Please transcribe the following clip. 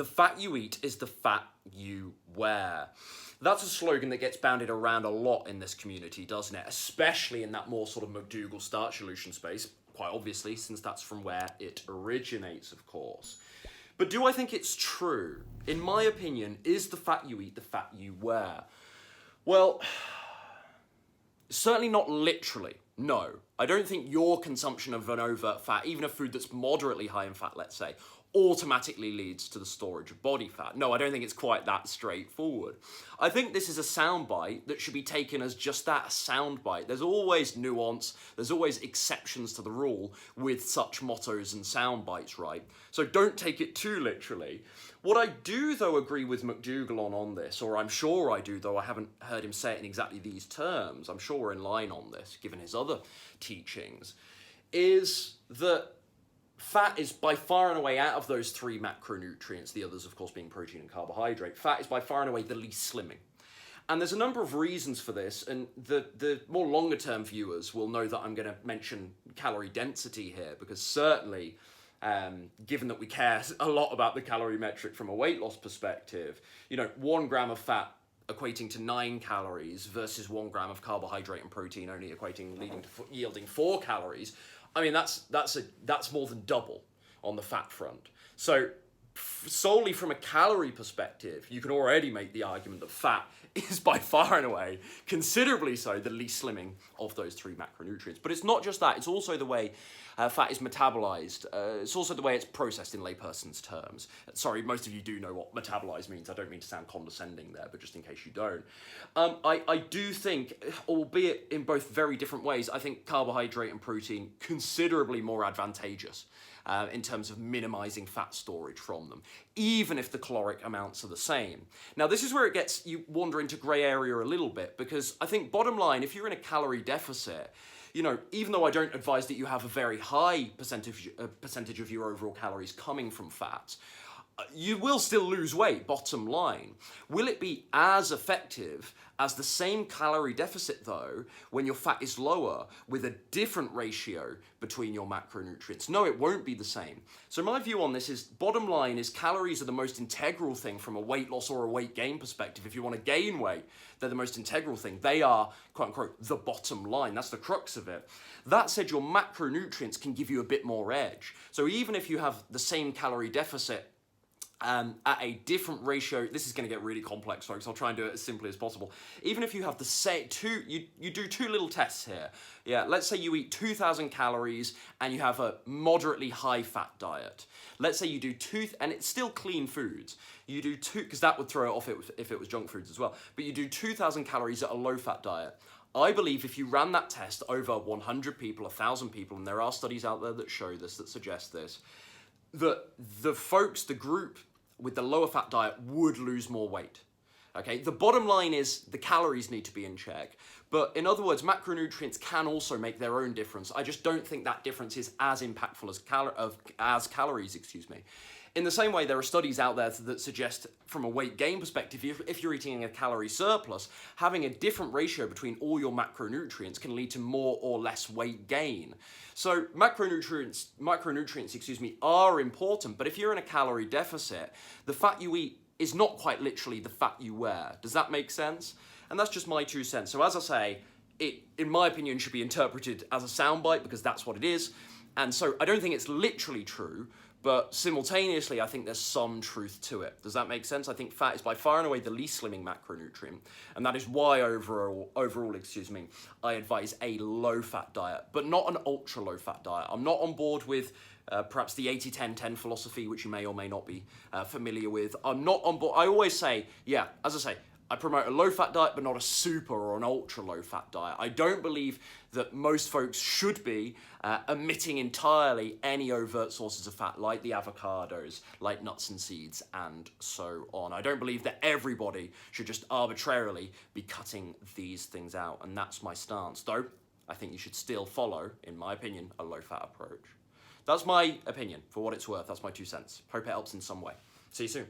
the fat you eat is the fat you wear. That's a slogan that gets bounded around a lot in this community, doesn't it? Especially in that more sort of McDougall starch solution space, quite obviously, since that's from where it originates, of course. But do I think it's true? In my opinion, is the fat you eat the fat you wear? Well, certainly not literally, no. I don't think your consumption of an overt fat, even a food that's moderately high in fat, let's say, automatically leads to the storage of body fat. No, I don't think it's quite that straightforward. I think this is a soundbite that should be taken as just that, a soundbite. There's always nuance, there's always exceptions to the rule with such mottos and soundbites, right? So don't take it too literally. What I do, though, agree with McDougall on this, or I'm sure I do, though I haven't heard him say it in exactly these terms, I'm sure we're in line on this, given his other teachings, is that fat is by far and away, out of those three macronutrients, the others, of course, being protein and carbohydrate, fat is by far and away the least slimming. And there's a number of reasons for this, and the more longer-term viewers will know that I'm going to mention calorie density here, because certainly, given that we care a lot about the calorie metric from a weight loss perspective, 1 gram of fat equating to 9 calories versus 1 gram of carbohydrate and protein only yielding 4 calories. I mean, that's more than double on the fat front. So solely from a calorie perspective, you can already make the argument that fat is by far and away, considerably so, the least slimming of those three macronutrients. But it's not just that, it's also the way fat is metabolized. It's also the way it's processed in layperson's terms. Sorry, most of you do know what metabolize means. I don't mean to sound condescending there, but just in case you don't. I do think, albeit in both very different ways, I think carbohydrate and protein considerably more advantageous in terms of minimizing fat storage from them, even if the caloric amounts are the same. Now, this is where it gets you wander into gray area a little bit, because I think bottom line, if you're in a calorie deficit, even though I don't advise that you have a very high percentage of your overall calories coming from fats, you will still lose weight, bottom line. Will it be as effective as the same calorie deficit, though, when your fat is lower with a different ratio between your macronutrients? No, it won't be the same. So my view on this is, bottom line is, calories are the most integral thing from a weight loss or a weight gain perspective. If you want to gain weight, they're the most integral thing. They are, quote unquote, the bottom line. That's the crux of it. That said, your macronutrients can give you a bit more edge. So even if you have the same calorie deficit, at a different ratio, this is going to get really complex, folks. I'll try and do it as simply as possible. Even if you have the same you do two little tests here. Yeah, let's say you eat 2,000 calories and you have a moderately high fat diet. Let's say you do and it's still clean foods. You do because that would throw it off if it was junk foods as well. But you do 2,000 calories at a low fat diet. I believe if you ran that test over 100 people, 1,000 people, and there are studies out there that show this, that suggest this, that the group with the lower fat diet would lose more weight. Okay, the bottom line is the calories need to be in check. But in other words, macronutrients can also make their own difference. I just don't think that difference is as impactful as calories, In the same way, there are studies out there that suggest, from a weight gain perspective, if you're eating a calorie surplus, having a different ratio between all your macronutrients can lead to more or less weight gain. So macronutrients, are important, but if you're in a calorie deficit, the fat you eat is not quite literally the fat you wear. Does that make sense? And that's just my 2 cents. So as I say, it, in my opinion, should be interpreted as a soundbite, because that's what it is. And so I don't think it's literally true, but simultaneously, I think there's some truth to it. Does that make sense? I think fat is by far and away the least slimming macronutrient, and that is why overall, I advise a low-fat diet, but not an ultra-low-fat diet. I'm not on board with perhaps the 80-10-10 philosophy, which you may or may not be familiar with. I'm not on board. I always say, yeah, as I say, I promote a low-fat diet, but not a super or an ultra-low-fat diet. I don't believe that most folks should be omitting entirely any overt sources of fat, like the avocados, like nuts and seeds, and so on. I don't believe that everybody should just arbitrarily be cutting these things out, and that's my stance. Though, I think you should still follow, in my opinion, a low-fat approach. That's my opinion, for what it's worth. That's my 2 cents. Hope it helps in some way. See you soon.